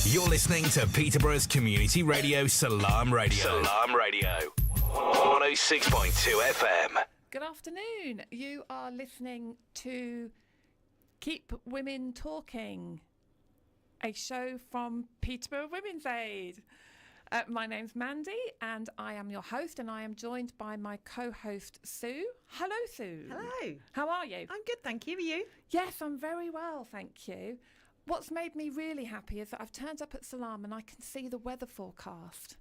You're listening to Peterborough's community radio, Salaam Radio. Salaam Radio. 106.2 FM. Good afternoon. You are listening to Keep Women Talking, a show from Peterborough Women's Aid. My name's Mandy and I am your host, and I am joined by my co-host Sue. Hello, Sue. Hello. How are you? I'm good, thank you. Are you? Yes, I'm very well, thank you. What's made me really happy is that I've turned up at Salaam and I can see the weather forecast.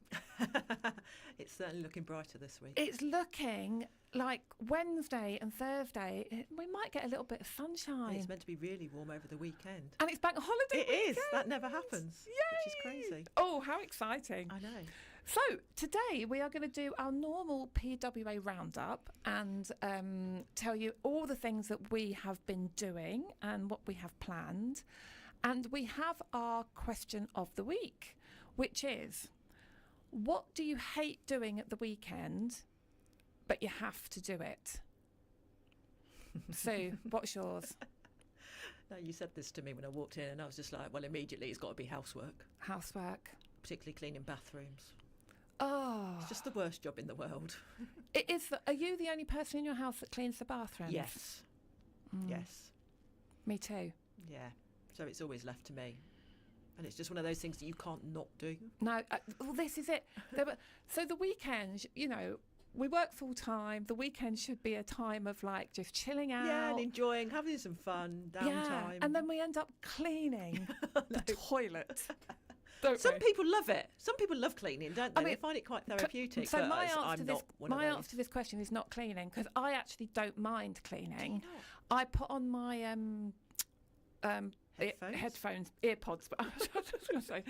It's certainly looking brighter this week. It's looking like Wednesday and Thursday, we might get a little bit of sunshine. And it's meant to be really warm over the weekend. And it's bank holiday It is. weekend. That never happens. Yay! Which is crazy. Oh, how exciting. I know. So today we are going to do our normal PWA roundup and tell you all the things that we have been doing and what we have planned. And we have our question of the week, which is, what do you hate doing at the weekend, but you have to do it? Sue, what's yours? No, you said this to me when I walked in and I was just like, well, immediately it's got to be housework. Housework. Particularly cleaning bathrooms. Oh. It's just the worst job in the world. It is. Are you the only person in your house that cleans the bathrooms? Yes. Yes. Me too. Yeah. So it's always left to me. And it's just one of those things that you can't not do. No, well, this is it. So the weekends, you know, we work full time. The weekend should be a time of like just chilling out. Yeah, and enjoying, having some fun, downtime. Yeah, and then we end up cleaning the toilet. Some people love it. Some people love cleaning, don't they? I mean, they find it quite therapeutic. So but my answer to this question is not cleaning, because I actually don't mind cleaning. Do you not? I put on my Headphones? earpods, but I was just going to say,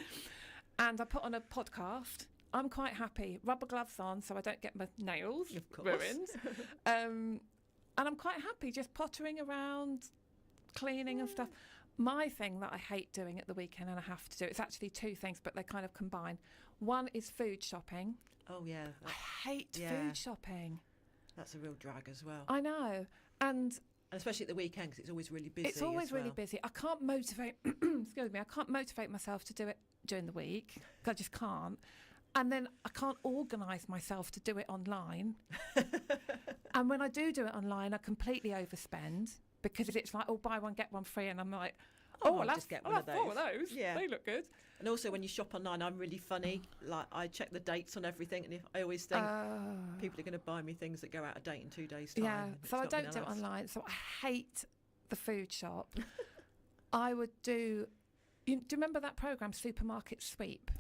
and I put on a podcast. I'm quite happy. Rubber gloves on so I don't get my nails ruined. And I'm quite happy just pottering around, cleaning and stuff. My thing that I hate doing at the weekend, and I have to do, it's actually two things, but they kind of combine. One is food shopping. Oh, yeah. I hate food shopping. That's a real drag as well. I know. And especially at the weekend, because it's always really busy. It's always really busy. I can't motivate, excuse me, I can't motivate myself to do it during the week, because I just can't. And then I can't organise myself to do it online. And when I do it online, I completely overspend, because it's like, oh, buy one, get one free. And I'm like, I'll just get one of those. 4 of those. Yeah. They look good. And also when you shop online, I'm really funny. Like, I check the dates on everything, and if I always think people are going to buy me things that go out of date in 2 days' time. Yeah, so I don't do it online. So I hate the food shop. I would do you remember that programme, Supermarket Sweep?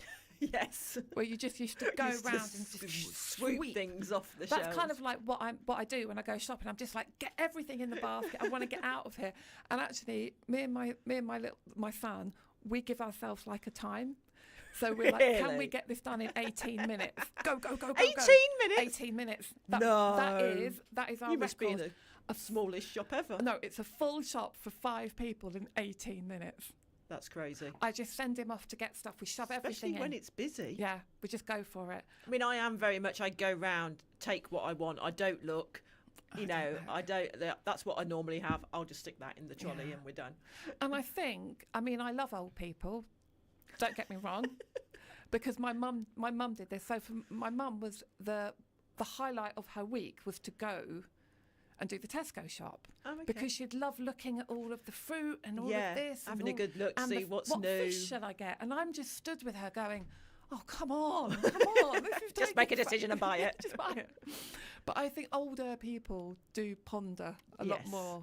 Yes. Where you just used to go around and just swoop things off the shelves. That's kind of like what I do when I go shopping. I'm just like, get everything in the basket. I want to get out of here. And actually, me and my son, we give ourselves like a time. So we're like, can we get this done in 18 minutes? Go. 18 minutes? 18 minutes. No. That is our You must be record. in a smallest shop ever. No, it's a full shop for 5 people in 18 minutes. That's crazy. I just send him off to get stuff. We shove everything in. Especially when it's busy. Yeah, we just go for it. I mean, I am very much, I go round, take what I want. I don't look, that's what I normally have. I'll just stick that in the trolley and we're done. And I love old people. Don't get me wrong. Because my mum did this. So my mum was the highlight of her week was to go and do the Tesco shop. Oh, okay. Because she'd love looking at all of the fruit and all of this. Having a good look, see what's new. What fish shall I get? And I'm just stood with her going, oh, come on. This is just make a decision and buy it. Just buy it. But I think older people do ponder a lot more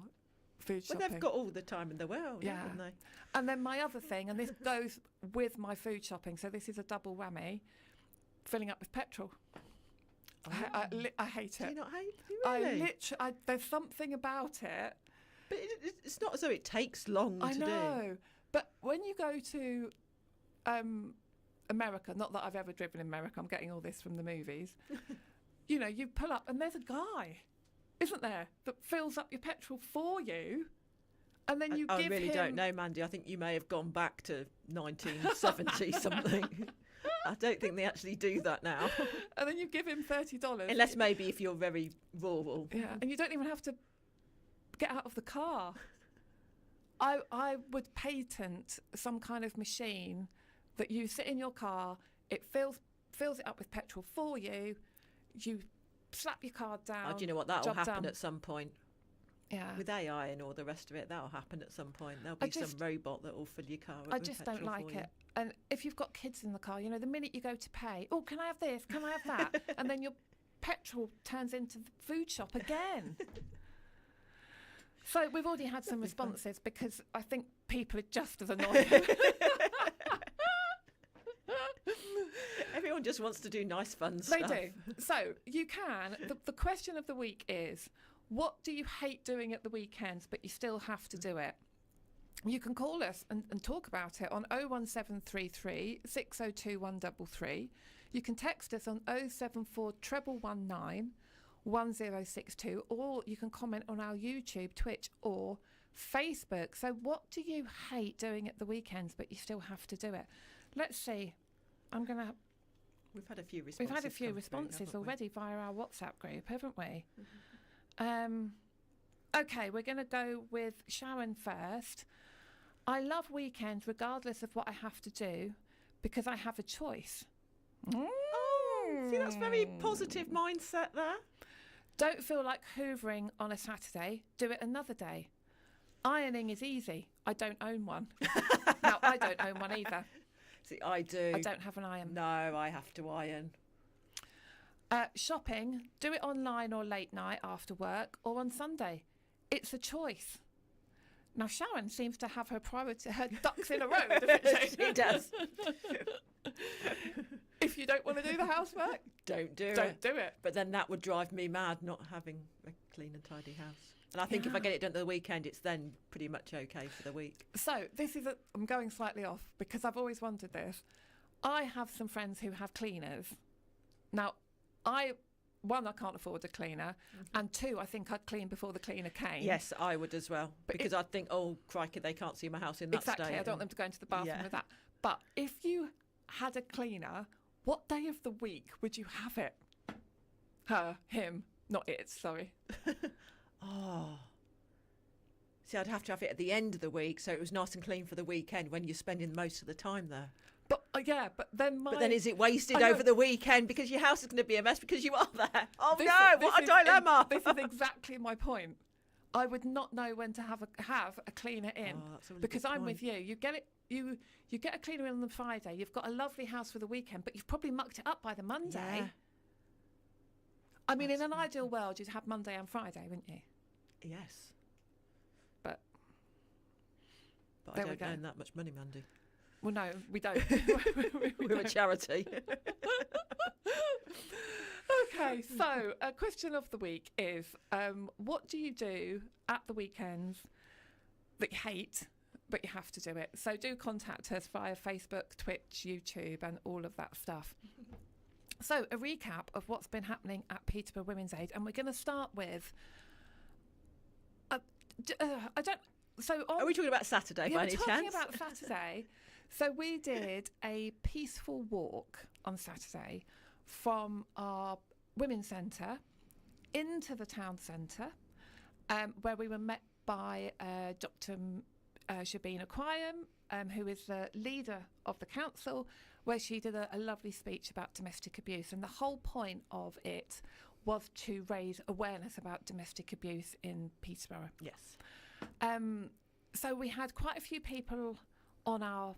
food shopping. Well, they've got all the time in the world, haven't they? And then my other thing, and this goes with my food shopping, so this is a double whammy, filling up with petrol. Oh. I hate it. Do you not hate it? Really? There's something about it. But it's not as though it takes long to do. I know. But when you go to America, not that I've ever driven in America, I'm getting all this from the movies, you pull up and there's a guy, isn't there, that fills up your petrol for you. And then you give him... I really don't know, Mandy. I think you may have gone back to 1970 something. I don't think they actually do that now. And then you give him $30. Unless maybe if you're very rural. Yeah, and you don't even have to get out of the car. I would patent some kind of machine that you sit in your car, it fills it up with petrol for you, you slap your card down. Oh, do you know what? That'll happen done. at some point. Yeah. With AI and all the rest of it, that'll happen at some point. There'll be some robot that will fill your car up I with just petrol don't like for you. it. And if you've got kids in the car, the minute you go to pay, oh, can I have this? Can I have that? And then your petrol turns into the food shop again. So we've already had some responses because I think people are just as annoyed. Everyone just wants to do nice, fun stuff. They do. So you can. The question of the week is, what do you hate doing at the weekends, but you still have to do it? You can call us and talk about it on 01733 602 133. You can text us on 074 119 1062, or you can comment on our YouTube, Twitch, or Facebook. So what do you hate doing at the weekends, but you still have to do it? Let's see. We've had a few responses. We've had a few responses through, already via our WhatsApp group, haven't we? Okay, we're going to go with Sharon first. I love weekends regardless of what I have to do because I have a choice. Oh, see, that's very positive mindset there. Don't feel like hoovering on a Saturday. Do it another day. Ironing is easy. I don't own one. No, I don't own one either. See, I do. I don't have an iron. No, I have to iron. Shopping, do it online or late night after work or on Sunday. It's a choice. Now, Sharon seems to have her ducks in a row, doesn't she? She does. If you don't want to do the housework, don't do it. But then that would drive me mad, not having a clean and tidy house. And I think if I get it done at the weekend, it's then pretty much okay for the week. So I'm going slightly off because I've always wondered this. I have some friends who have cleaners. Now, one, I can't afford a cleaner, and two, I think I'd clean before the cleaner came. Yes, I would as well, because I'd think, oh, crikey, they can't see my house in that state. Exactly, I don't want them to go into the bathroom with that. But if you had a cleaner, what day of the week would you have it? Her, him, not it, sorry. Oh. See, I'd have to have it at the end of the week, so it was nice and clean for the weekend when you're spending most of the time there. But but then is it wasted over the weekend because your house is going to be a mess because you are there? Oh what a dilemma! This is exactly my point. I would not know when to have a cleaner in because I'm with you. You get it. You get a cleaner in on the Friday. You've got a lovely house for the weekend, but you've probably mucked it up by the Monday. Yeah. I mean, in an ideal world, you'd have Monday and Friday, wouldn't you? Yes. But I don't earn that much money, Mandy. Well, no, we don't. We're a charity. Okay, so a question of the week is, what do you do at the weekends that you hate, but you have to do it? So do contact us via Facebook, Twitch, YouTube, and all of that stuff. So a recap of what's been happening at Peterborough Women's Aid, and we're going to start with. Are we talking about Saturday by any chance? We're talking about Saturday. So we did a peaceful walk on Saturday from our women's centre into the town centre, where we were met by Dr. Shabina Quayam, who is the leader of the council, where she did a lovely speech about domestic abuse. And the whole point of it was to raise awareness about domestic abuse in Peterborough. Yes. So we had quite a few people on our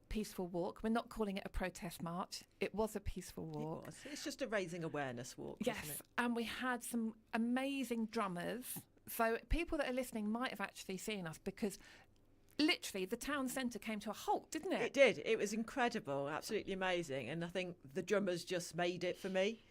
peaceful walk. We're not calling it a protest march. It was a peaceful walk. It's just a raising awareness walk. Yes, isn't it? And we had some amazing drummers. So people that are listening might have actually seen us because literally the town centre came to a halt, didn't it? It did. It was incredible, absolutely amazing. And I think the drummers just made it for me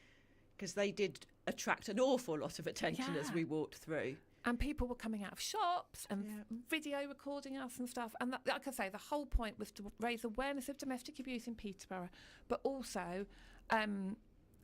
because they did attract an awful lot of attention as we walked through. And people were coming out of shops and video recording us and stuff. And that, like I say, the whole point was to raise awareness of domestic abuse in Peterborough, but also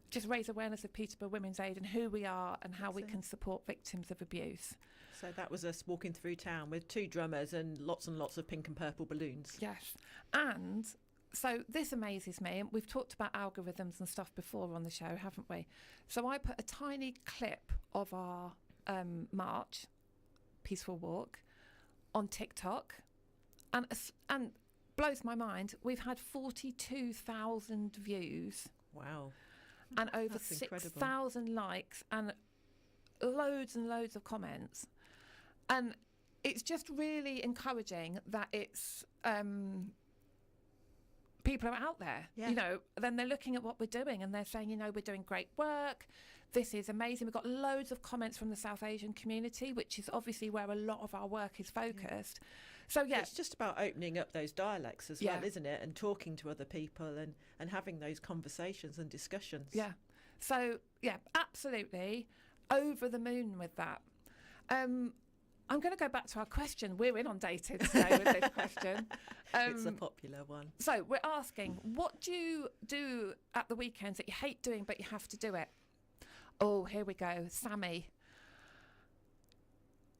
just raise awareness of Peterborough Women's Aid and who we are and how we can support victims of abuse. So that was us walking through town with 2 drummers and lots of pink and purple balloons. Yes. And so this amazes me. And we've talked about algorithms and stuff before on the show, haven't we? So I put a tiny clip of our peaceful walk on TikTok, and blows my mind. We've had 42,000 views. Wow. And over That's incredible. 6,000 likes and loads of comments. And it's just really encouraging that it's people are out there, Yeah. you know, then they're looking at what we're doing and they're saying, you know, we're doing great work. This is amazing. We've got loads of comments from the South Asian community, which is obviously where a lot of our work is focused. So, yeah. It's just about opening up those dialects as well, isn't it? And talking to other people and having those conversations and discussions. Yeah. So, yeah, absolutely over the moon with that. I'm going to go back to our question. We're inundated today with this question. It's a popular one. So we're asking, what do you do at the weekends that you hate doing but you have to do it? Oh, here we go. Sammy.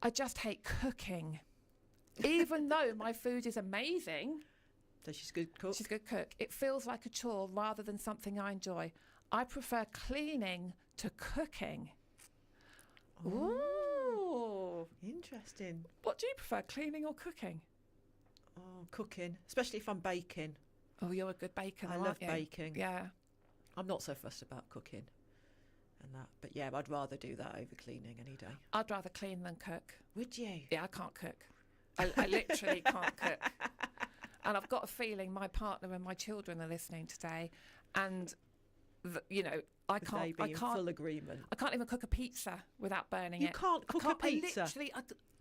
I just hate cooking. Even though my food is amazing. So she's a good cook? She's a good cook. It feels like a chore rather than something I enjoy. I prefer cleaning to cooking. Ooh. Interesting. What do you prefer, cleaning or cooking? Oh, cooking, especially if I'm baking. Oh, you're a good baker. I love baking. Yeah. I'm not so fussed about cooking and that. But yeah, I'd rather do that over cleaning any day. I'd rather clean than cook. Would you? Yeah, I can't cook. I literally can't cook. And I've got a feeling my partner and my children are listening today. And, you know, I can't. In full agreement. I can't even cook a pizza without burning You it. can't cook a pizza?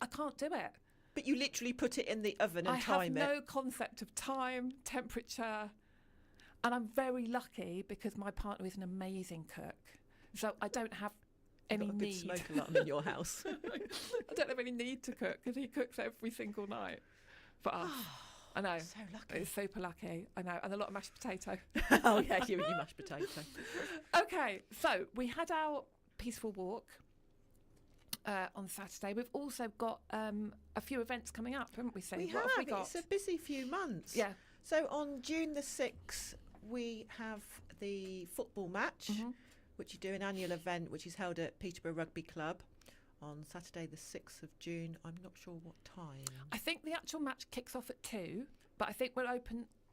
I can't do it. But you literally put it in the oven and time it. I have no concept of time, temperature. And I'm very lucky because my partner is an amazing cook. So I don't have any You've got a good need. smoke alarm in your house. I don't have any need to cook because he cooks every single night for us. I know. So lucky. It's super lucky. I know. And a lot of mashed potato. Oh, yeah, you and your mashed potato. Okay, so we had our peaceful walk on Saturday. We've also got a few events coming up, haven't we, Sue? We What have. we got? It's a busy few months. Yeah. So on June the 6th, we have the football match, which you do an annual event, which is held at Peterborough Rugby Club on Saturday the 6th of June. I'm not sure what time. I think the actual match kicks off at 2, but I think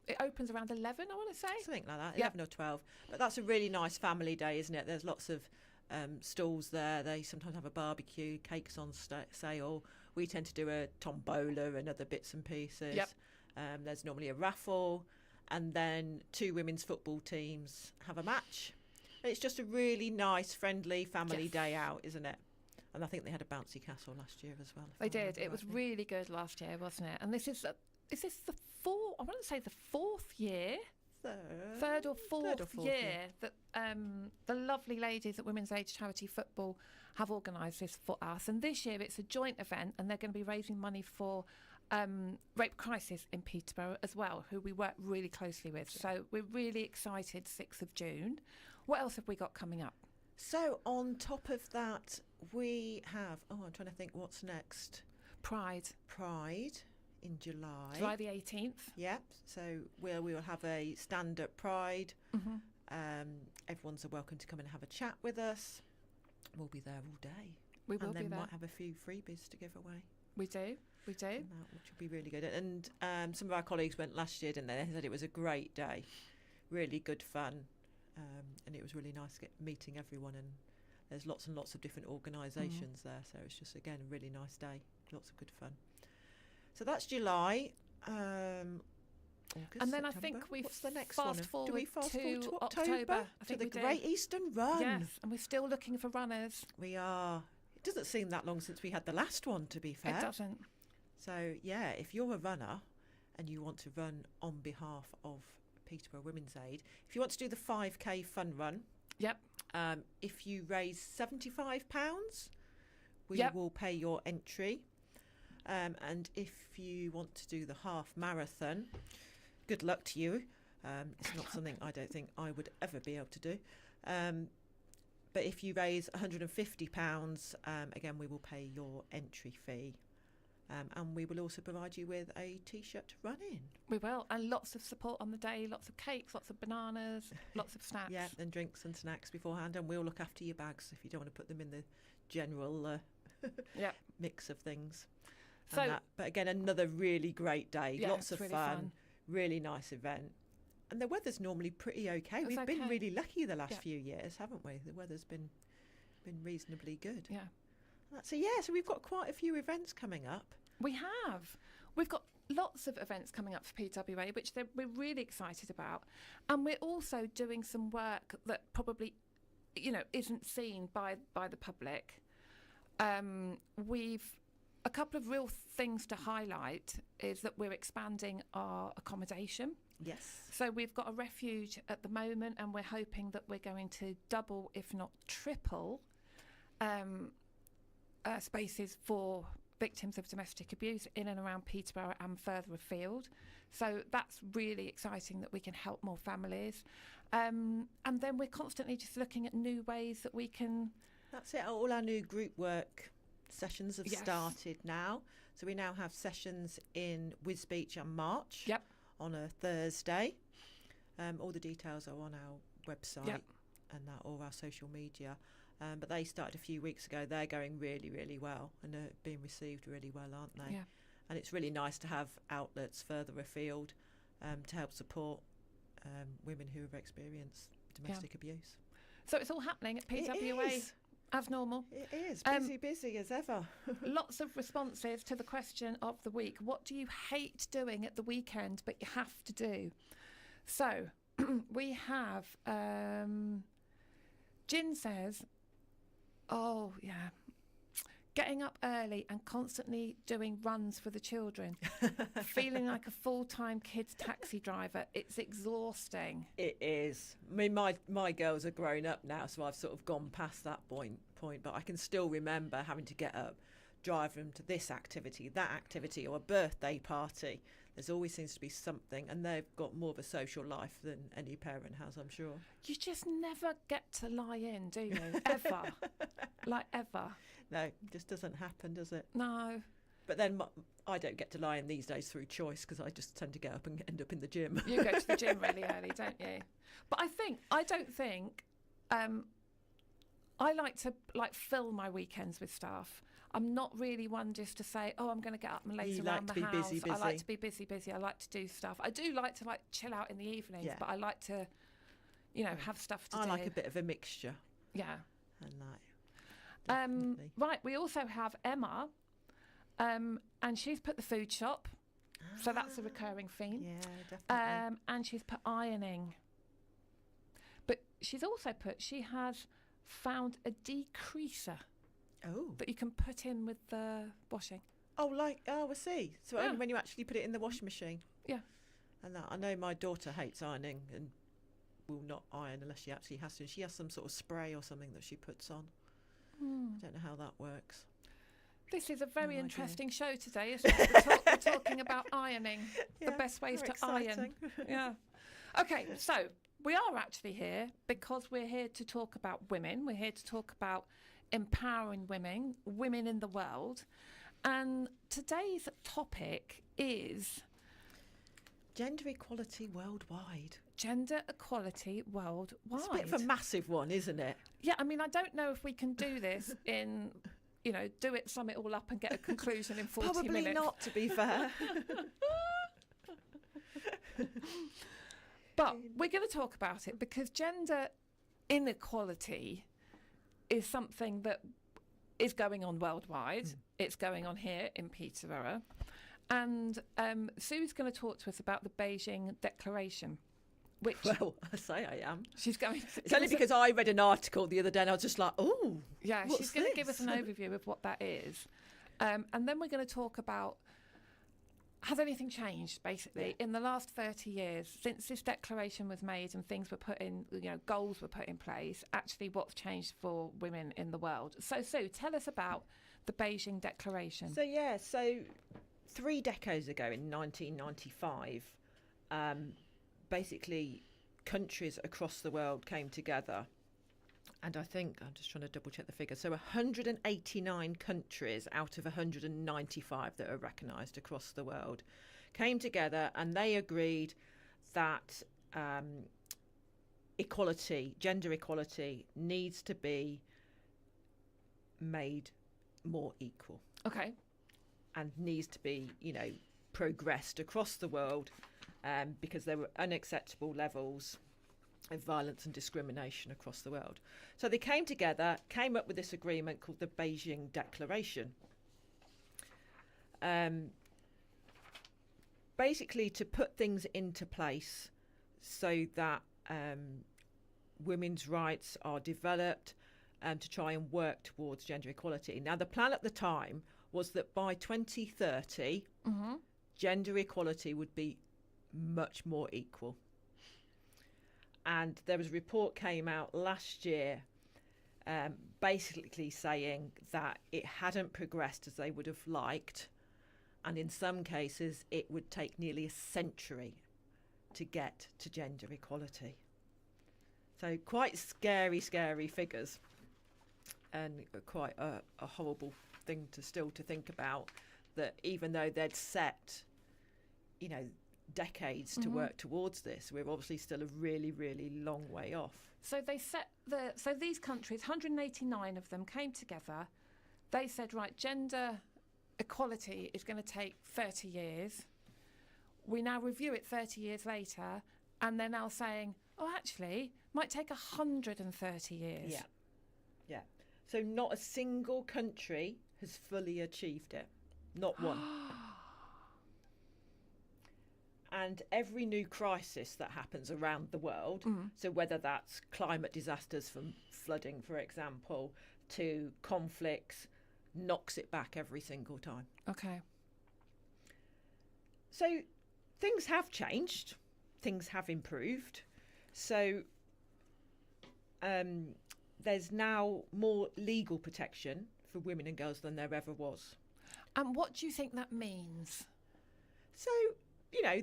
it opens around 11, I want to say. Something like that, Yep. 11 or 12. But that's a really nice family day, isn't it? There's lots of stalls there. They sometimes have a barbecue, cakes on sale. We tend to do a tombola and other bits and pieces. Yep. There's normally a raffle, and then 2 women's football teams have a match. And it's just a really nice, friendly family day out, isn't it? And I think they had a bouncy castle last year as well. They did. It was really good last year, wasn't it? And this is this the fourth? I want to say the fourth year. Third or fourth year that the lovely ladies at Women's Age Charity Football have organised this for us. And this year it's a joint event, and they're going to be raising money for Rape Crisis in Peterborough as well, who we work really closely with. So we're really excited, 6th of June. What else have we got coming up? So on top of that, we have, I'm trying to think what's next. Pride In July. July the 18th. Yep. So we will have a stand-up Pride. Everyone's welcome to come and have a chat with us. We'll be there all day. We will and be then there. might have a few freebies to give away. We do. Which will be really good. And some of our colleagues went last year, didn't they? They said it was a great day, really good fun, and it was really nice meeting everyone. And there's lots and lots of different organisations there, so it's just again a really nice day, lots of good fun. So that's July. August, and then September. I think we What's the next fast one? forward Do we fast to forward to October. I to think the we do. Great Eastern Run. Yes, and we're still looking for runners. We are. It doesn't seem that long since we had the last one, to be fair. It doesn't. So, yeah, if you're a runner and you want to run on behalf of Peterborough Women's Aid, if you want to do the 5K fun run, Yep. If you raise £75, we will pay your entry. And if you want to do the half marathon, good luck to you. It's not something I don't think I would ever be able to do. But if you raise £150, again, we will pay your entry fee. And we will also provide you with a T-shirt to run in. We will. And lots of support on the day, lots of cakes, lots of bananas, lots of snacks. Yeah, and drinks and snacks beforehand. And we'll look after your bags if you don't want to put them in the general mix of things. So, but again, another really great day. Yeah, Lots of really fun. Really nice event. And the weather's normally pretty okay. We've been really lucky the last few years, haven't we? The weather's been reasonably good. Yeah. So we've got quite a few events coming up. We have. We've got lots of events coming up for PWA, which we're really excited about. And we're also doing some work that probably, isn't seen by the public. A couple of real things to highlight is that we're expanding our accommodation. Yes. So we've got a refuge at the moment, and we're hoping that we're going to double, if not triple, spaces for victims of domestic abuse in and around Peterborough and further afield. So that's really exciting that we can help more families. And then we're constantly just looking at new ways that we can... That's it. All our new group work sessions have started now. So we now have sessions in Wisbeach and March on a Thursday. All the details are on our website and all our social media. But they started a few weeks ago. They're going really, really well and are being received really well, aren't they? Yeah. And it's really nice to have outlets further afield to help support women who have experienced domestic abuse. So it's all happening at PWA. It is. As normal. It is. Busy as ever. Lots of responses to the question of the week. What do you hate doing at the weekend but you have to do? So we have Jin says, getting up early and constantly doing runs for the children. Feeling like a full-time kids taxi driver. It's exhausting. It is. I mean, my girls are grown up now, so I've sort of gone past that point, but I can still remember having to get up, drive them to this activity, that activity, or a birthday party. There's always seems to be something, and they've got more of a social life than any parent has, I'm sure. You just never get to lie in, do you? Ever. Like, ever. No, it just doesn't happen, does it? No. But then I don't get to lie in these days through choice because I just tend to get up and end up in the gym. You go to the gym really early, don't you? But I don't think I like to fill my weekends with stuff. I'm not really one just to say, I'm going to get up and laze around the house. Busy. I like to be busy. I like to do stuff. I do like to chill out in the evenings, but I like to, have stuff to do. I like a bit of a mixture. Yeah. And definitely. Right, we also have Emma, and she's put the food shop, so that's a recurring theme. Yeah, definitely. And she's put ironing. But she's also put, she has found a decreaser. Oh. That you can put in with the washing. I see. So only when you actually put it in the washing machine. Yeah. And I know my daughter hates ironing and will not iron unless she actually has to. She has some sort of spray or something that she puts on. I don't know how that works. This is a very interesting show today, isn't it? We're talking about ironing, the best ways to iron. Yeah. Okay, so we are actually here because we're here to talk about women. We're here to talk about empowering women in the world. And today's topic is... gender equality worldwide. Gender equality worldwide. It's a bit of a massive one, isn't it? Yeah, I mean, I don't know if we can do this in, sum it all up and get a conclusion in 40 Probably minutes. not, to be fair. But we're going to talk about it because gender inequality is something that is going on worldwide. It's going on here in Peterborough. And Sue's going to talk to us about the Beijing Declaration. Which well, I say I am. She's going to... It's only because I read an article the other day and I was just like, oh, yeah, she's going to give us an overview of what that is. And then we're going to talk about, has anything changed, basically, in the last 30 years, since this declaration was made and things were put in, goals were put in place, actually what's changed for women in the world. So, Sue, tell us about the Beijing Declaration. So 3 decades ago in 1995, basically countries across the world came together, and I think, I'm just trying to double check the figure, so 189 countries out of 195 that are recognised across the world came together, and they agreed that gender equality needs to be made more equal. Okay. And needs to be, progressed across the world because there were unacceptable levels of violence and discrimination across the world. So they came together, came up with this agreement called the Beijing Declaration. Basically to put things into place so that women's rights are developed, to try and work towards gender equality. Now, the plan at the time was that by 2030, gender equality would be much more equal. And there was a report came out last year basically saying that it hadn't progressed as they would have liked. And in some cases, it would take nearly a century to get to gender equality. So quite scary figures, and quite a horrible thing to think about, that even though they'd set, decades to work towards this, we're obviously still a really, really long way off. So they set so these countries, 189 of them came together. They said, right, gender equality is going to take 30 years. We now review it 30 years later, and they're now saying, oh, actually, might take 130 years. Yeah. So not a single country has fully achieved it. Not one. And every new crisis that happens around the world, so whether that's climate disasters from flooding, for example, to conflicts, knocks it back every single time. Okay. So things have changed, things have improved. So there's now more legal protection for women and girls than there ever was. And what do you think that means? So,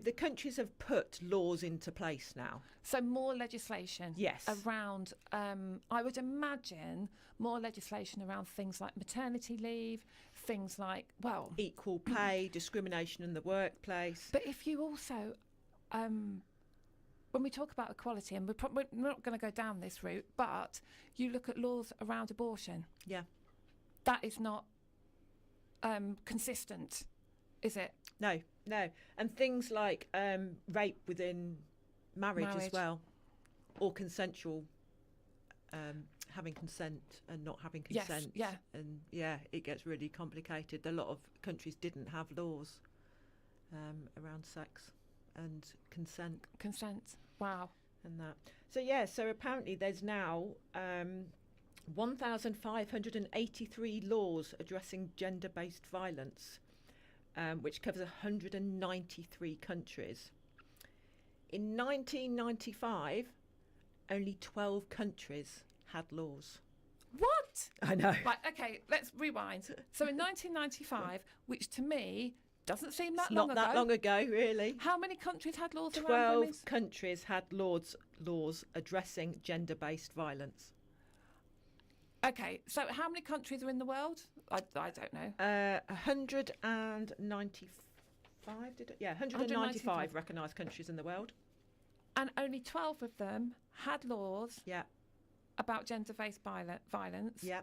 the countries have put laws into place now. So more legislation. Yes. Around, I would imagine, more legislation around things like maternity leave, things like, equal pay, discrimination in the workplace. But if you also, when we talk about equality, and we're not going to go down this route, but you look at laws around abortion. Yeah. That is not consistent, is it? No. And things like rape within marriage as well, or consensual, having consent and not having consent. Yes, yeah. And it gets really complicated. A lot of countries didn't have laws around sex and consent. Wow. And that. So apparently there's now 1,583 laws addressing gender-based violence, which covers 193 countries. In 1995, only 12 countries had laws. What? I know. Right, okay, let's rewind. So in 1995, which to me doesn't seem that long ago. Not that long ago, really. How many countries had laws around 12 women's? countries had laws addressing gender-based violence. Okay, so how many countries are in the world? I don't know. 195, 195 recognised countries in the world. And only 12 of them had laws about gender-based violence. Yeah.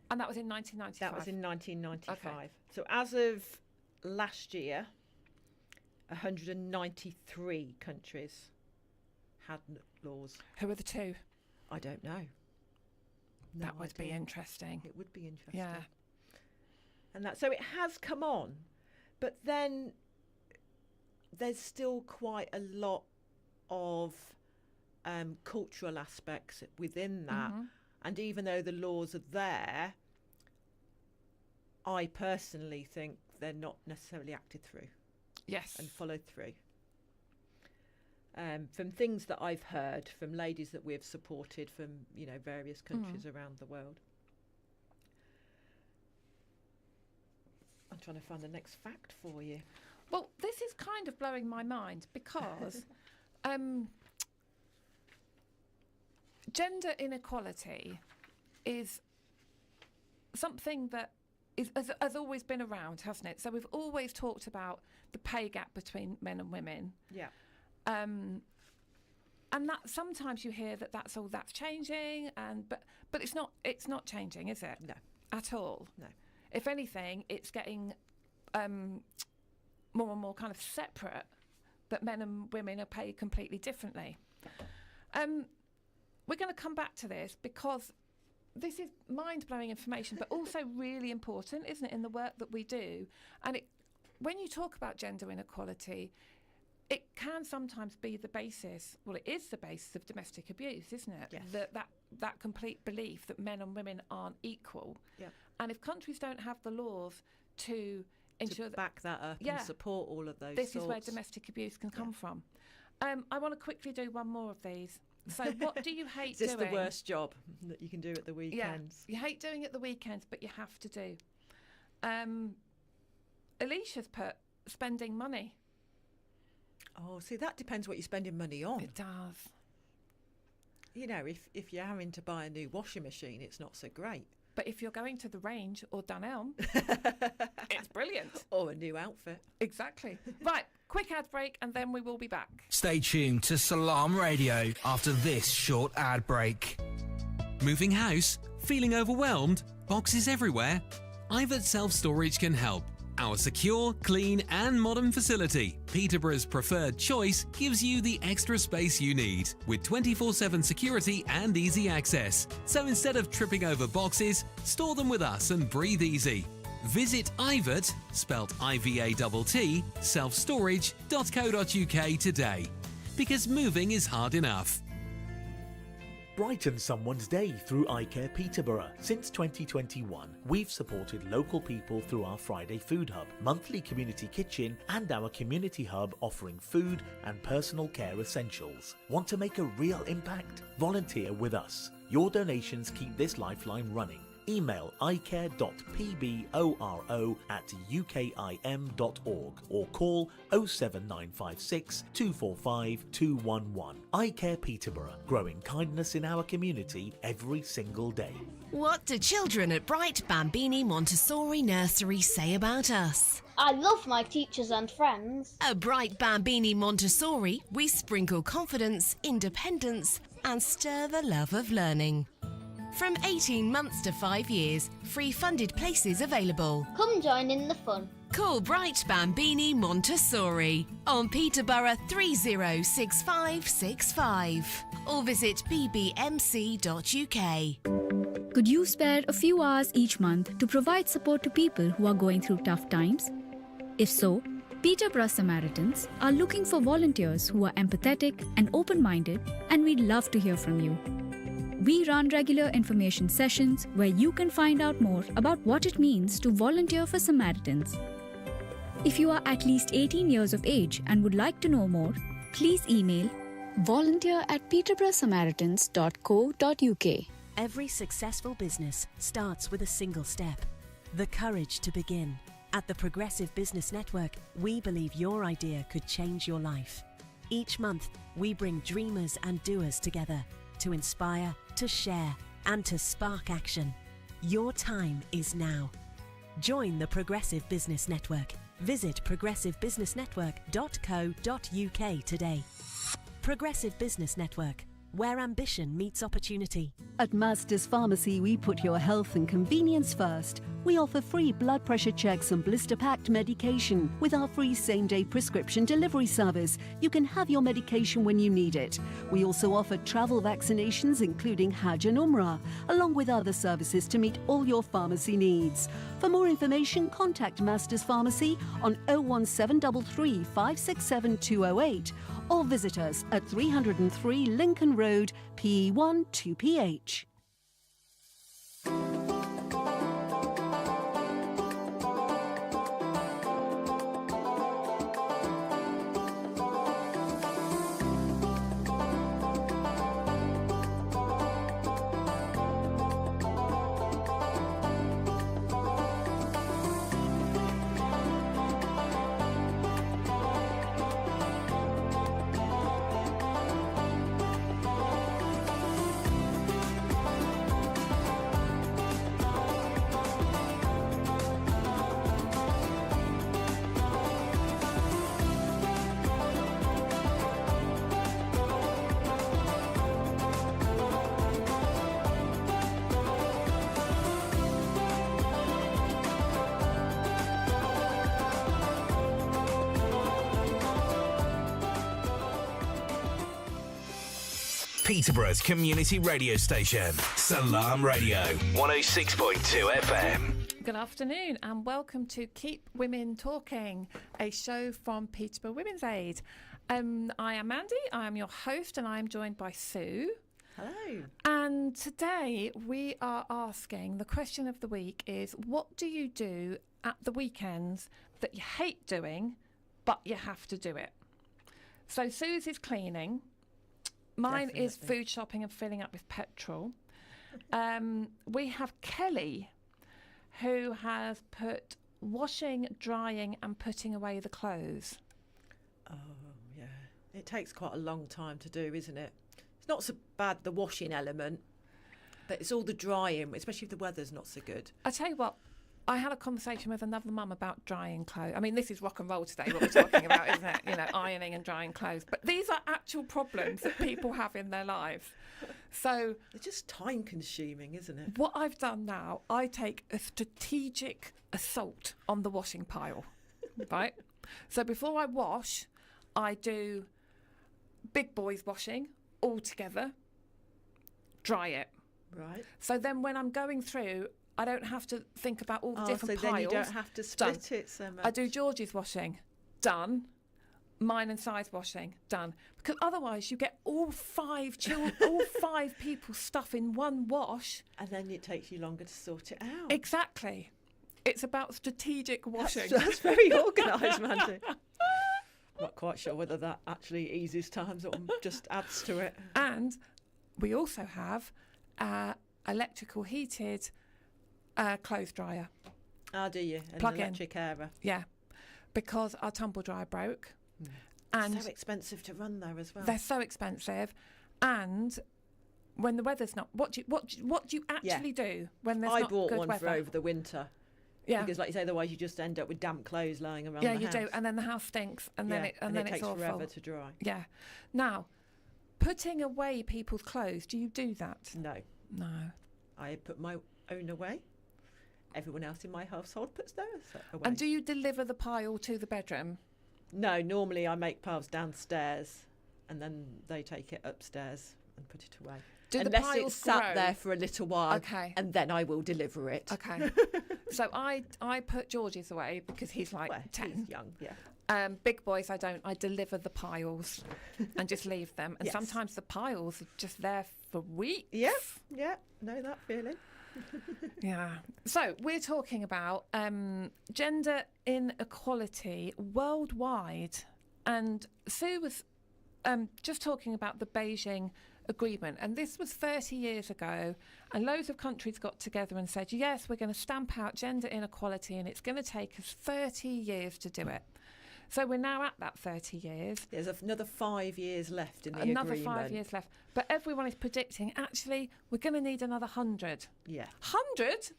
And that was in 1995? That was in 1995. Okay. So as of last year, 193 countries had laws. Who are the two? I don't know. No that would idea. Be interesting. It would be interesting. Yeah. And so it has come on, but then there's still quite a lot of cultural aspects within that. And even though the laws are there, I personally think they're not necessarily acted through. Yes. And followed through. From things that I've heard from ladies that we've supported from, various countries around the world. I'm trying to find the next fact for you. Well, this is kind of blowing my mind because gender inequality is something that has always been around, hasn't it? So we've always talked about the pay gap between men and women. Yeah. And that sometimes you hear that's changing, but it's not changing, is it? No. At all. No. If anything, it's getting more and more kind of separate that men and women are paid completely differently. We're going to come back to this because this is mind-blowing information, but also really important, isn't it, in the work that we do? And when you talk about gender inequality, it can sometimes be the basis, well, it is the basis of domestic abuse, isn't it? Yes. That complete belief that men and women aren't equal. Yep. And if countries don't have the laws to ensure to back that up and support all of those this is where domestic abuse can come from. I want to quickly do one more of these. So what do you hate doing? Is this the worst job that you can do at the weekends? Yeah, you hate doing it at the weekends, but you have to do. Alicia's put spending money. Oh, see, that depends what you're spending money on. It does. You know, if you're having to buy a new washing machine, it's not so great. But if you're going to the range or Dunelm, it's brilliant. Or a new outfit. Exactly. Right, quick ad break and then we will be back. Stay tuned to Salaam Radio after this short ad break. Moving house? Feeling overwhelmed? Boxes everywhere? Ivet Self Storage can help. Our secure, clean and modern facility, Peterborough's preferred choice, gives you the extra space you need with 24/7 security and easy access. So instead of tripping over boxes, store them with us and breathe easy. Visit Ivet, spelt IVATT, selfstorage.co.uk today. Because moving is hard enough. Brighten someone's day through iCare Peterborough. Since 2021, we've supported local people through our Friday Food Hub, monthly community kitchen and our community hub offering food and personal care essentials. Want to make a real impact? Volunteer with us. Your donations keep this lifeline running. Email icare.pboro@ukim.org or call 07956 245 211. iCare Peterborough, growing kindness in our community every single day. What do children at Bright Bambini Montessori Nursery say about us? I love my teachers and friends. At Bright Bambini Montessori, we sprinkle confidence, independence, and stir the love of learning. From 18 months to 5 years, free funded places available. Come join in the fun. Call Bright Bambini Montessori on Peterborough 306565 or visit bbmc.uk. Could you spare a few hours each month to provide support to people who are going through tough times? If so, Peterborough Samaritans are looking for volunteers who are empathetic and open-minded, and we'd love to hear from you. We run regular information sessions where you can find out more about what it means to volunteer for Samaritans. If you are at least 18 years of age and would like to know more, please email volunteer@peterboroughsamaritans.co.uk. Every successful business starts with a single step: the courage to begin. At the Progressive Business Network, we believe your idea could change your life. Each month, we bring dreamers and doers together to inspire, to share, and to spark action. Your time is now. Join the Progressive Business Network. Visit progressivebusinessnetwork.co.uk today. Progressive Business Network, where ambition meets opportunity. At Masters Pharmacy, we put your health and convenience first. We offer free blood pressure checks and blister-packed medication. With our free same-day prescription delivery service, you can have your medication when you need it. We also offer travel vaccinations, including Hajj and Umrah, along with other services to meet all your pharmacy needs. For more information, contact Masters Pharmacy on 01733 567 208 or visit us at 303 Lincoln Road, PE1 2PH. Peterborough's community radio station, Salaam Radio, 106.2 FM. Good afternoon and welcome to Keep Women Talking, a show from Peterborough Women's Aid. I am Mandy, I am your host, and I am joined by Sue. Hello. And today we are asking, the question of the week is, what do you do at the weekends that you hate doing, but you have to do it? So Sue's is cleaning. Mine is food shopping and filling up with petrol. We have Kelly, who has put washing, drying and putting away the clothes. Oh, yeah. It takes quite a long time to do, isn't it? It's not so bad, the washing element, but it's all the drying, especially if the weather's not so good. I tell you what, I had a conversation with another mum about drying clothes. I mean, this is rock and roll today, what we're talking about, isn't it? You know, ironing and drying clothes. But these are actual problems that people have in their lives. So it's just time consuming, isn't it? What I've done now, I take a strategic assault on the washing pile, right? So before I wash, I do big boys washing all together, dry it. Right. So then when I'm going through, I don't have to think about all the different so piles. then you don't have to split it so much. I do George's washing, done. Mine and Si's washing, done. Because otherwise you get all five people's stuff in one wash. And then it takes you longer to sort it out. Exactly. It's about strategic washing. That's very organised, Mandy. Not quite sure whether that actually eases times or just adds to it. And we also have electrical heated clothes dryer. Oh, do you? An Plug electric airer. Yeah, because our tumble dryer broke. And so expensive to run there as well. They're so expensive, and when the weather's not, what do you actually do when there's not good weather? I bought one for over the winter. Yeah, because like you say, otherwise you just end up with damp clothes lying around. Yeah, the you house. do, and then the house stinks, and then it it's takes awful. forever to dry. Yeah. Now, putting away people's clothes, do you do that? No. I put my own away. Everyone else in my household puts theirs away. And do you deliver the pile to the bedroom? No, normally I make piles downstairs and then they take it upstairs and put it away. Unless it's sat there for a little while, okay, and then I will deliver it. Okay. So I put George's away because he's like 10. He's young, yeah. Big boys, I don't. I deliver the piles and just leave them. And sometimes the piles are just there for weeks. Yeah, know that feeling. Yeah. So we're talking about gender inequality worldwide. And Sue was just talking about the Beijing Agreement. And this was 30 years ago. And loads of countries got together and said, yes, we're going to stamp out gender inequality and it's going to take us 30 years to do it. So we're now at that 30 years. There's another 5 years left in the agreement. Another 5 years left. But everyone is predicting, actually, we're going to need another 100. Yeah. 100?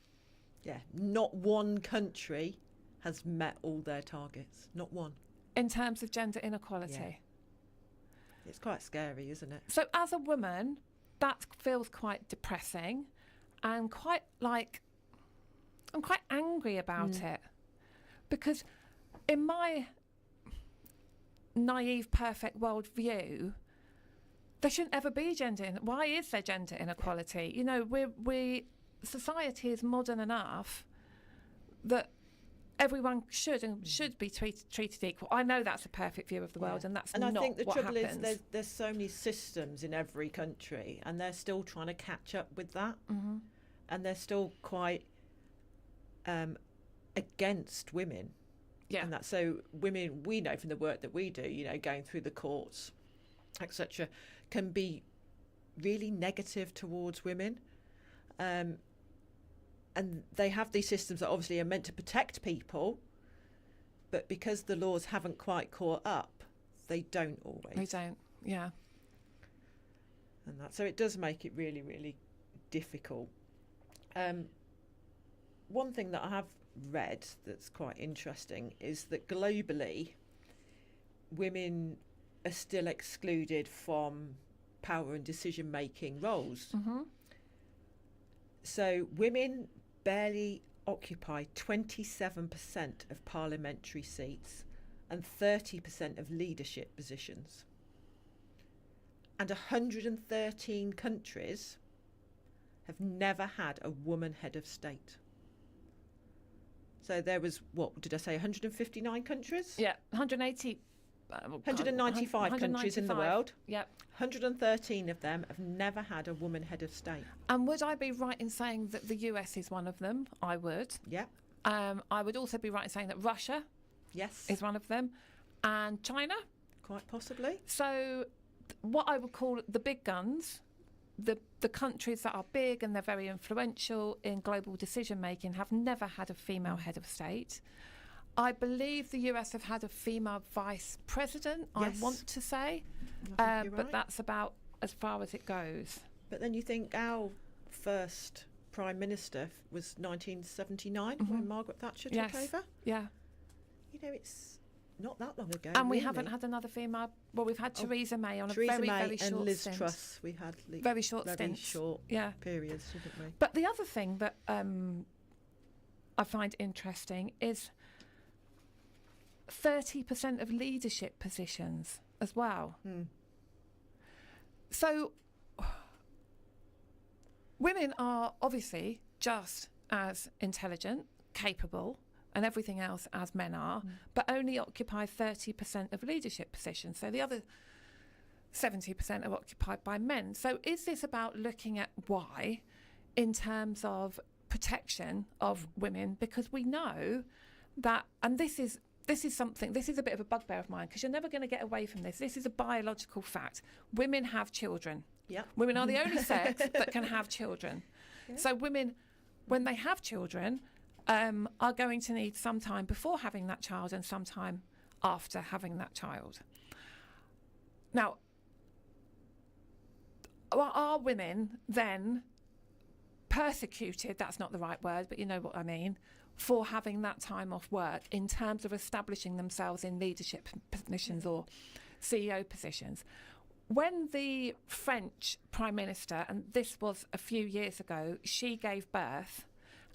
Yeah. Not one country has met all their targets. Not one. In terms of gender inequality. Yeah. It's quite scary, isn't it? So as a woman, that feels quite depressing and quite like, I'm quite angry about it. Because in my naive, perfect world view, there shouldn't ever be why is there gender inequality? You know, society is modern enough that everyone should be treated equal. I know that's a perfect view of the world, and that's not what happens. And I think the trouble is there's so many systems in every country, and they're still trying to catch up with that, and they're still quite against women. Yeah. And that, so women, we know from the work that we do, you know, going through the courts, etc., can be really negative towards women. And they have these systems that obviously are meant to protect people, but because the laws haven't quite caught up, they don't always. They don't, yeah. And that, so it does make it really, really difficult. One thing that I have read that's quite interesting is that globally, women are still excluded from power and decision-making roles. So women barely occupy 27% of parliamentary seats and 30% of leadership positions. And 113 countries have never had a woman head of state. So there was, what did I say, 159 countries? Yeah, 180. 195 countries in the world. Yep. 113 of them have never had a woman head of state. And would I be right in saying that the US is one of them? I would. Yep. I would also be right in saying that Russia is one of them. And China? Quite possibly. So what I would call the big guns, the countries that are big and they're very influential in global decision making, have never had a female head of state. I believe the US have had a female vice president, Yes. I want to say, I think you're but right. that's about as far as it goes. But then you think our first Prime Minister was 1979 when Margaret Thatcher took over. Yeah. You know, it's not that long ago. And we really. haven't had another female. Well, we've had Theresa May on Theresa a very, May very short and Liz stint. Truss. We had Very short very stints. short Yeah. periods, didn't we? But the other thing that I find interesting is 30% of leadership positions as well. So women are obviously just as intelligent, capable, and everything else as men are, but only occupy 30% of leadership positions. So the other 70% are occupied by men. So is this about looking at why in terms of protection of women? Because we know that, and this is a bit of a bugbear of mine, because you're never going to get away from this. This is a biological fact. Women have children. Yep. Women are the only sex that can have children. Yeah. So women, when they have children, are going to need some time before having that child and some time after having that child. Now, are women then persecuted, that's not the right word, but you know what I mean, for having that time off work in terms of establishing themselves in leadership positions or CEO positions? When the French Prime Minister, and this was a few years ago, she gave birth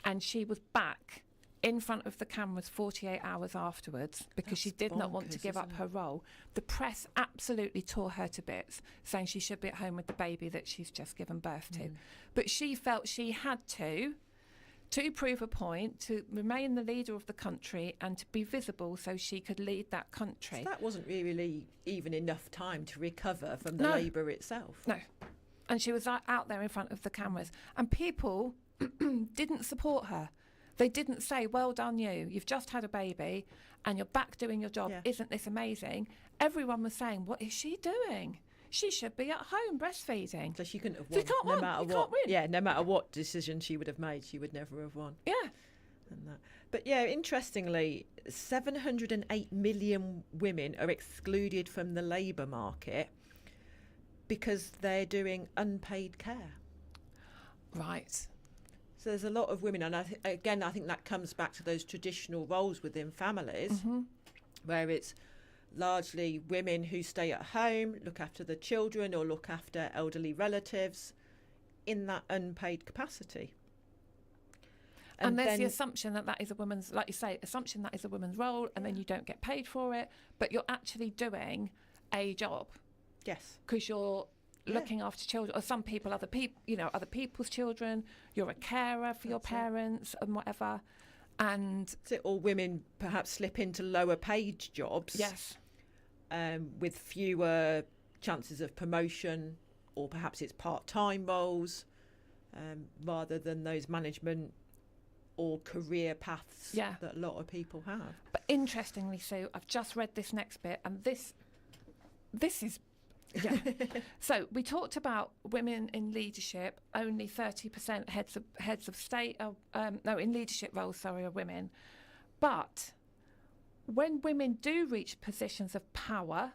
and she was back in front of the cameras 48 hours afterwards because she did not want to give up her role. The press absolutely tore her to bits, saying she should be at home with the baby that she's just given birth to. But she felt she had to prove a point, to remain the leader of the country and to be visible so she could lead that country. So that wasn't really even enough time to recover from the labour itself. No. And she was out there in front of the cameras. And people didn't support her. They didn't say, well done you, you've just had a baby and you're back doing your job. Yeah. Isn't this amazing? Everyone was saying, what is she doing? She should be at home breastfeeding. So she couldn't have So won. you can't no win. matter You what. can't win. Yeah, no matter what decision she would have made, she would never have won. Yeah. And that. But yeah, interestingly, 708 million women are excluded from the labour market because they're doing unpaid care. Right. So there's a lot of women, and I think that comes back to those traditional roles within families, where it's largely women who stay at home, look after the children or look after elderly relatives in that unpaid capacity. And there's the assumption that is a woman's, like you say, assumption that is a woman's role, and then you don't get paid for it, but you're actually doing a job. Yes. Because you're looking after children, or some people, other people's children. You're a carer for your parents and whatever. And Yes. With fewer chances of promotion, or perhaps it's part-time roles, rather than those management or career paths that a lot of people have. But interestingly, Sue, I've just read this next bit, and this is. Yeah. So we talked about women in leadership. Only 30% heads of state, in leadership roles, are women. But when women do reach positions of power,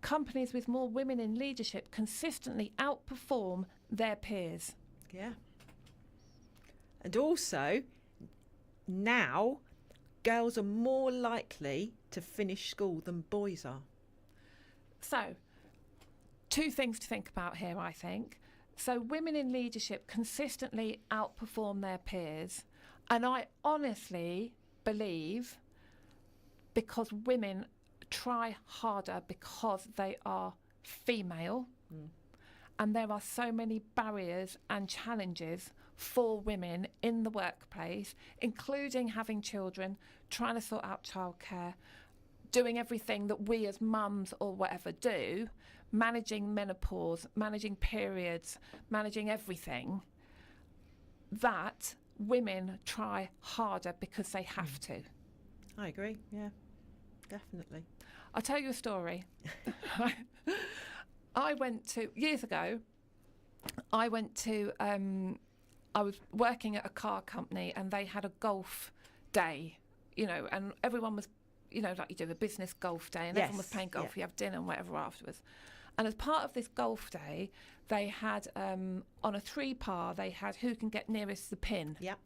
companies with more women in leadership consistently outperform their peers. Yeah. And also, now, girls are more likely to finish school than boys are. So, two things to think about here, I think. So women in leadership consistently outperform their peers. And I honestly believe because women try harder because they are female And there are so many barriers and challenges for women in the workplace, including having children, trying to sort out childcare, doing everything that we as mums or whatever do, managing menopause, managing periods, managing everything, that women try harder because they have to. I agree, yeah, definitely. I'll tell you a story. Years ago, I was working at a car company and they had a golf day, and everyone was, like you do a business golf day, and everyone was playing golf, you have dinner and whatever afterwards. And as part of this golf day, they had, on a 3-par, they had who can get nearest the pin. Yep.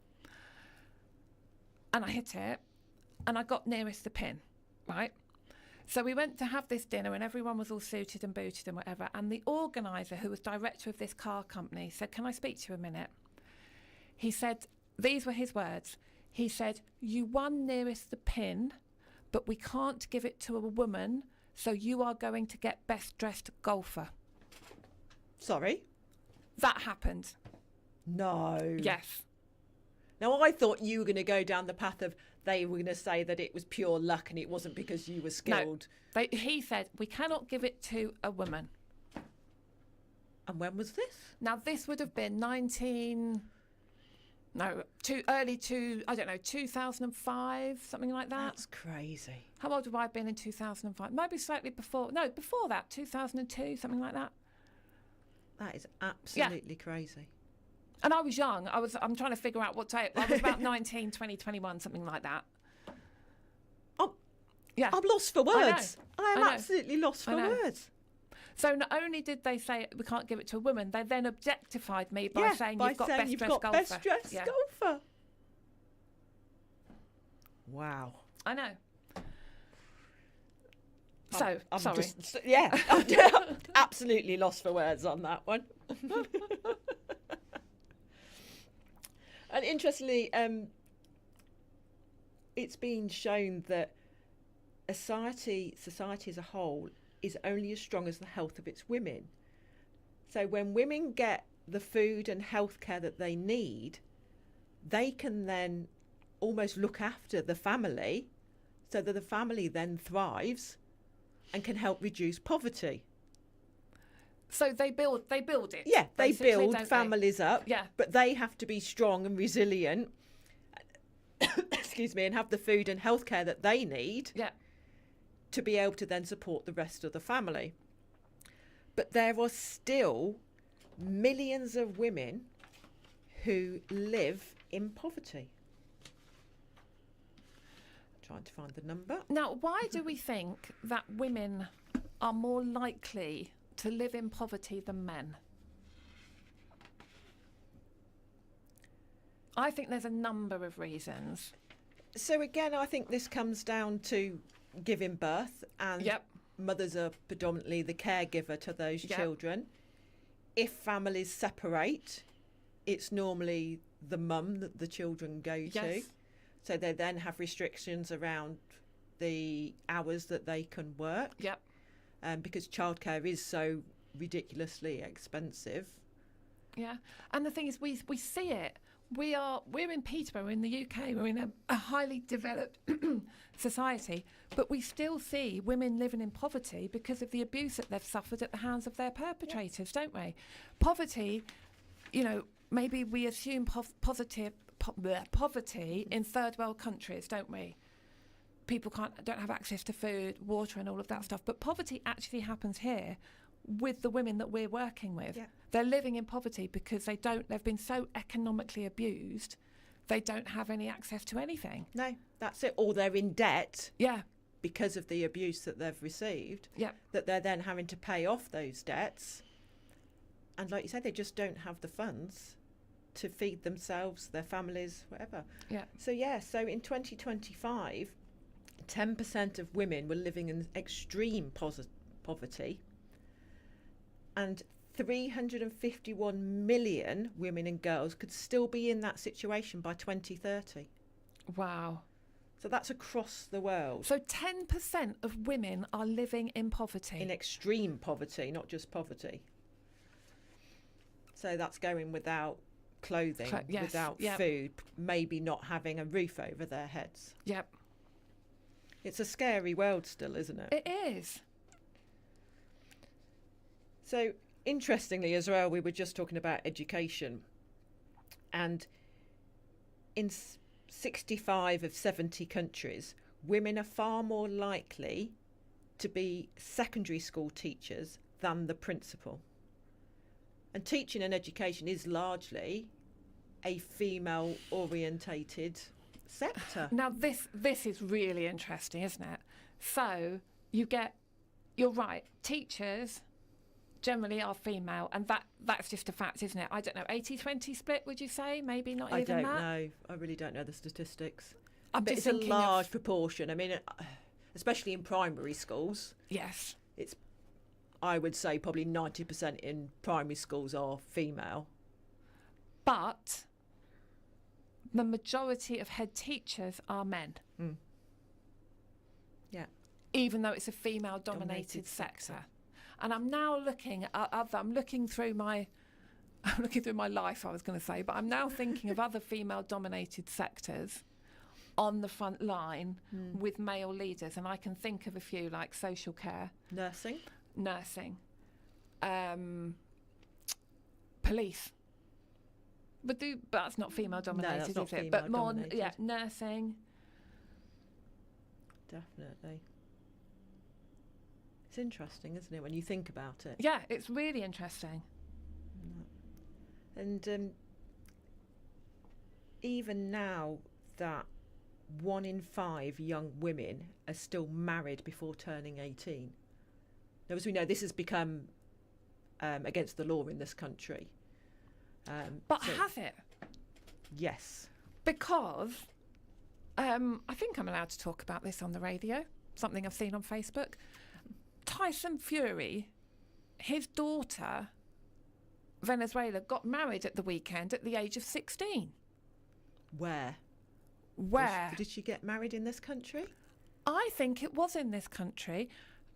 And I hit it, and I got nearest the pin, right? So we went to have this dinner and everyone was all suited and booted and whatever. And the organiser, who was director of this car company, said, "Can I speak to you a minute?" He said, these were his words. He said, "You won nearest the pin, but we can't give it to a woman, so you are going to get best dressed golfer." Sorry? That happened. No. Yes. Now, I thought you were going to go down the path of they were going to say that it was pure luck and it wasn't because you were skilled. No, he said, "We cannot give it to a woman." And when was this? Now, this would have been 2005, something like that. That's crazy. How old have I been in 2005? Maybe slightly before. No, before that, 2002, something like that. That is absolutely crazy. And I was young. I'm trying to figure out what day. I was about 19, 20, 21, something like that. Oh, yeah. I'm lost for words. I am absolutely lost for words. So not only did they say we can't give it to a woman, they then objectified me by saying you've got best dressed golfer. Best dressed golfer. Wow. I know. I'm sorry. I'm absolutely lost for words on that one. And interestingly, it's been shown that a society as a whole is only as strong as the health of its women. So when women get the food and healthcare that they need, they can then almost look after the family so that the family then thrives and can help reduce poverty. So they build it. Yeah, they build families up. Yeah. But they have to be strong and resilient, excuse me, and have the food and healthcare that they need. Yeah. To be able to then support the rest of the family. But there are still millions of women who live in poverty. Trying to find the number. Now, why do we think that women are more likely to live in poverty than men? I think there's a number of reasons. So again, I think this comes down to giving birth, and mothers are predominantly the caregiver to those children. If families separate, it's normally the mum that the children go to. So they then have restrictions around the hours that they can work. Because childcare is so ridiculously expensive. Yeah, and the thing is, we see it. We're in Peterborough, in the UK. We're in a highly developed society, but we still see women living in poverty because of the abuse that they've suffered at the hands of their perpetrators, don't we? Poverty, maybe we assume poverty in third world countries, don't we? People don't have access to food, water, and all of that stuff. But poverty actually happens here with the women that we're working with. They're living in poverty because they've been so economically abused, they don't have any access to anything. No, that's it. Or they're in debt. Yeah. Because of the abuse that they've received. Yeah. That they're then having to pay off those debts. And like you said, they just don't have the funds to feed themselves, their families, whatever. Yeah. So in 2025, 10% of women were living in extreme poverty, and 351 million women and girls could still be in that situation by 2030. Wow. So that's across the world. So 10% of women are living in poverty. In extreme poverty, not just poverty. So that's going without clothing, without food, maybe not having a roof over their heads. Yep. It's a scary world still, isn't it? It is. So, interestingly as well, we were just talking about education. And in 65 of 70 countries, women are far more likely to be secondary school teachers than the principal. And teaching and education is largely a female orientated sector. Now this is really interesting, isn't it? So you're right, teachers generally are female, and that's just a fact, isn't it? I don't know, 80-20 split, would you say? Maybe not even that? I don't know. I really don't know the statistics. But it's a large proportion. I mean, especially in primary schools. Yes. It's, I would say, probably 90% in primary schools are female. But the majority of head teachers are men. Mm. Yeah. Even though it's a female-dominated sector. And I'm now looking at I'm looking through my life, I was going to say, but I'm now thinking of other female-dominated sectors on the front line with male leaders, and I can think of a few like social care, nursing, police. But that's not female-dominated, no, is it? But more, nursing. Definitely. It's interesting, isn't it, when you think about it? Yeah, it's really interesting. And even now that 1 in 5 young women are still married before turning 18. Now, as we know, this has become against the law in this country. But has it? Yes. Because I think I'm allowed to talk about this on the radio, something I've seen on Facebook. Tyson Fury, his daughter, Venezuela, got married at the weekend at the age of 16. Where? Did she get married in this country? I think it was in this country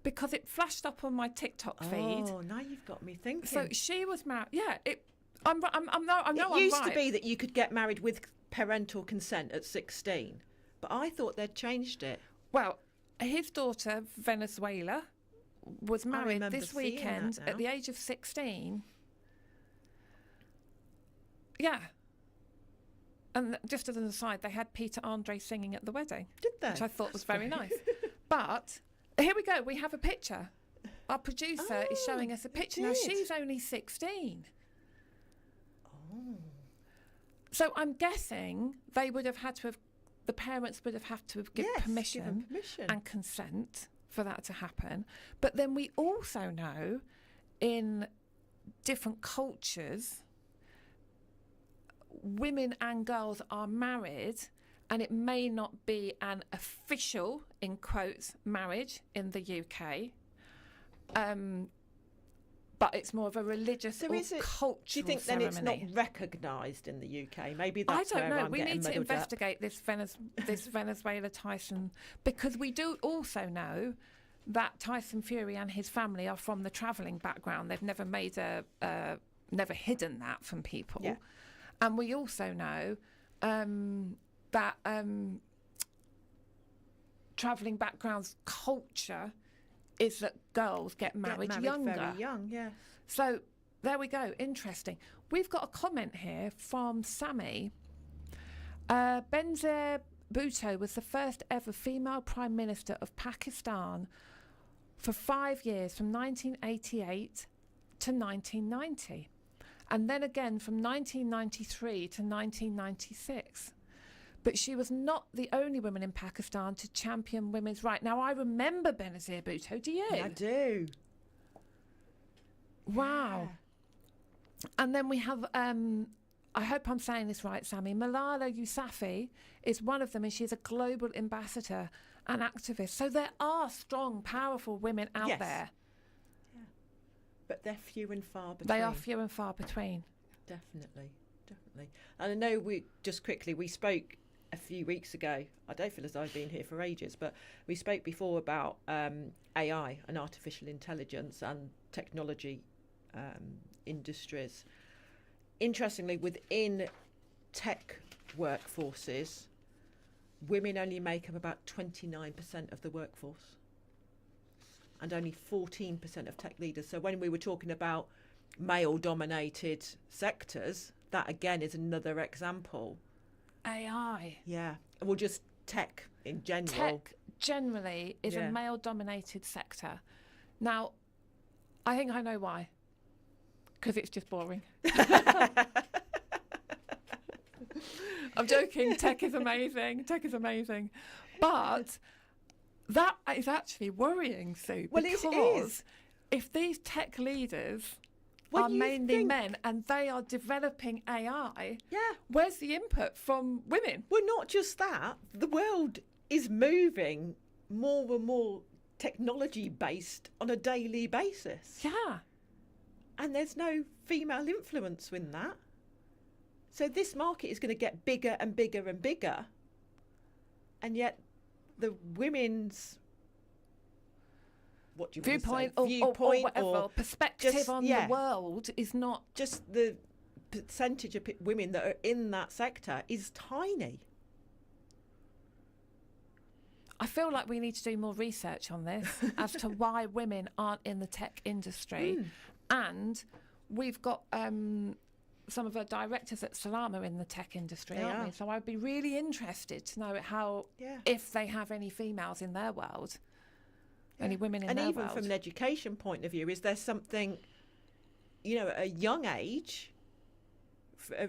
because it flashed up on my TikTok feed. Oh, now you've got me thinking. So she was married. Yeah, it used to be that you could get married with parental consent at 16, but I thought they'd changed it. Well, his daughter, Venezuela, was married this weekend at the age of 16. Yeah. And just as an aside, they had Peter Andre singing at the wedding. Did they? Which I thought was very nice. But here we go. We have a picture. Our producer is showing us a picture. Now, she's only 16. Oh. So I'm guessing they would have had to have, the parents would have had to have given permission and consent for that to happen. But then we also know in different cultures, women and girls are married, and it may not be an official, in quotes, marriage in the UK, but it's more of a religious or cultural do you think ceremony. Then it's not recognised in the UK? Maybe that's I don't know. where I'm We need to investigate up. this Venezuela Tyson, because we do also know that Tyson Fury and his family are from the travelling background. They've never made never hidden that from people. Yeah. And we also know that travelling backgrounds culture is that girls get married younger. Very young, yes. So there we go. Interesting. We've got a comment here from Sammy. Benazir Bhutto was the first ever female Prime Minister of Pakistan for 5 years, from 1988 to 1990. And then again from 1993 to 1996. But she was not the only woman in Pakistan to champion women's rights. Now, I remember Benazir Bhutto. Do you? I do. Wow. Yeah. And then we have, I hope I'm saying this right, Sammy, Malala Yousafzai is one of them, and she's a global ambassador and activist. So there are strong, powerful women out there. Yeah. But they're few and far between. They are few and far between. Definitely. And I know we spoke a few weeks ago, I don't feel as though I've been here for ages, but we spoke before about AI and artificial intelligence and technology industries. Interestingly, within tech workforces, women only make up about 29% of the workforce and only 14% of tech leaders. So when we were talking about male-dominated sectors, that again is another example. AI. Yeah. Well, just tech in general. Tech generally is a male-dominated sector. Now, I think I know why. Because it's just boring. I'm joking. Tech is amazing. Tech is amazing. But that is actually worrying, Sue. Well, because it is. If these tech leaders are mainly men and they are developing AI, where's the input from women? Well, not just that. The world is moving more and more technology-based on a daily basis. Yeah. And there's no female influence in that. So this market is going to get bigger and bigger and bigger. And yet the women's viewpoint or whatever perspective on the world is not... Just the percentage of women that are in that sector is tiny. I feel like we need to do more research on this as to why women aren't in the tech industry. And we've got some of our directors at Salaam are in the tech industry, aren't we? So I'd be really interested to know how, if they have any females in their world, any women in their world. And even from an education point of view, is there something, at a young age,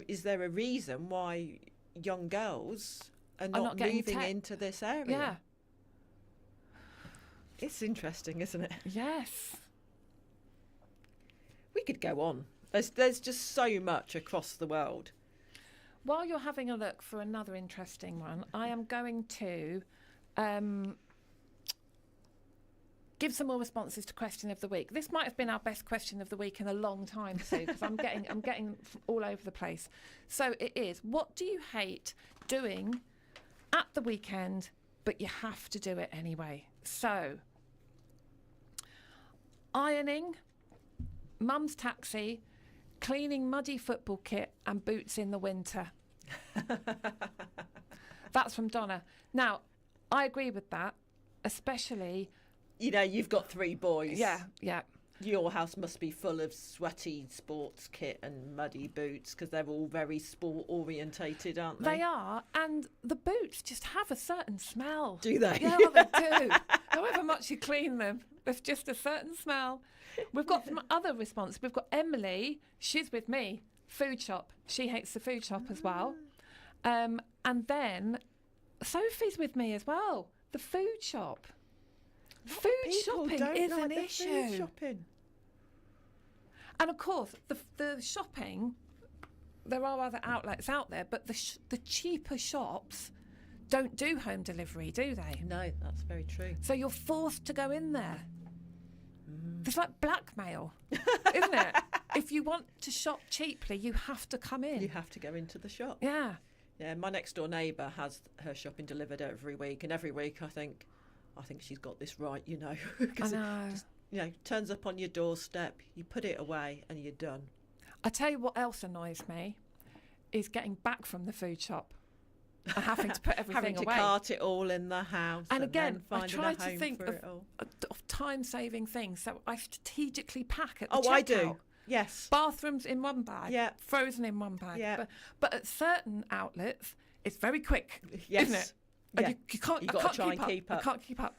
is there a reason why young girls are not moving into this area? Yeah. It's interesting, isn't it? Yes. We could go on. There's just so much across the world. While you're having a look for another interesting one, I am going to give some more responses to question of the week. This might have been our best question of the week in a long time, Sue, because I'm getting all over the place. So it is: what do you hate doing at the weekend, but you have to do it anyway? So, ironing, mum's taxi, cleaning muddy football kit and boots in the winter. That's from Donna. Now, I agree with that, especially... you've got 3 boys. Yeah, yeah. Your house must be full of sweaty sports kit and muddy boots because they're all very sport orientated, aren't they? They are, and the boots just have a certain smell. Do they? Yeah, well, they do. However much you clean them, there's just a certain smell. We've got some other response. We've got Emily. She's with me. Food shop. She hates the food shop as well. And then Sophie's with me as well. The food shop. Food shopping is an issue. Food shopping. And of course, the shopping, there are other outlets out there, but the cheaper shops don't do home delivery, do they? No, that's very true. So you're forced to go in there. It's like blackmail, isn't it? If you want to shop cheaply, you have to come in. You have to go into the shop. Yeah. Yeah, my next door neighbour has her shopping delivered every week, and every week I think she's got this right, I know. It just, turns up on your doorstep, you put it away, and you're done. I tell you what else annoys me is getting back from the food shop and having to put everything having to away. cart it all in the house. And again, then I try to think of time-saving things, so I strategically pack at the checkout. I do. Yes. Bathrooms in one bag, frozen in one bag. Yeah. But at certain outlets, it's very quick, yes. isn't it? Yeah. And you can't. You've got to try and keep up. I can't keep up.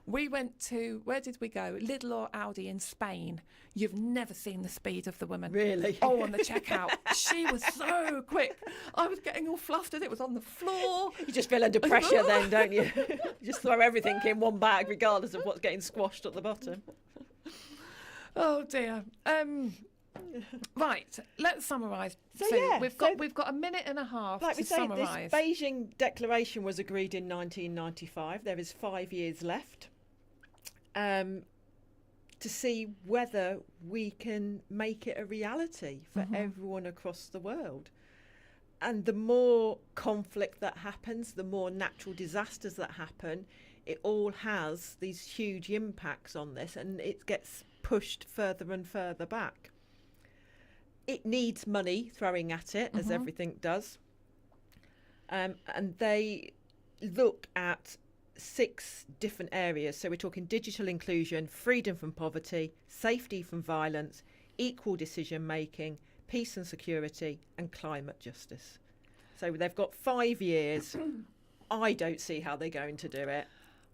We went to, where did we go? Lidl or Aldi in Spain. You've never seen the speed of the woman. Really? Oh, on the checkout. She was so quick. I was getting all flustered. It was on the floor. You just feel under pressure then, don't you? You just throw everything in one bag regardless of what's getting squashed at the bottom. Oh, dear. Right, let's summarise. So, we've got a minute and a half to summarise. This Beijing Declaration was agreed in 1995. There is 5 years left to see whether we can make it a reality for everyone across the world. And the more conflict that happens, the more natural disasters that happen, it all has these huge impacts on this, and it gets pushed further and further back. It needs money throwing at it, as everything does. And they look at 6 different areas. So we're talking digital inclusion, freedom from poverty, safety from violence, equal decision making, peace and security, and climate justice. So they've got 5 years. I don't see how they're going to do it.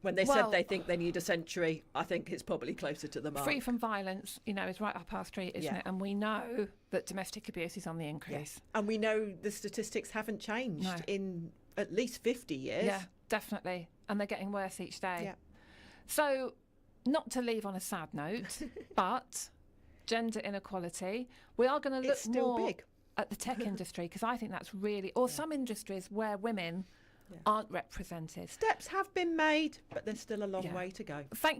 When they said they think they need a century, I think it's probably closer to the mark. Free from violence, is right up our street, isn't it? And we know that domestic abuse is on the increase. And we know the statistics haven't changed in at least 50 years. Yeah, definitely. And they're getting worse each day. Yeah. So, not to leave on a sad note, but gender inequality, we are going to look more at the tech industry, because I think that's really, or some industries where women aren't represented. Steps have been made, but there's still a long way to go. Thank you.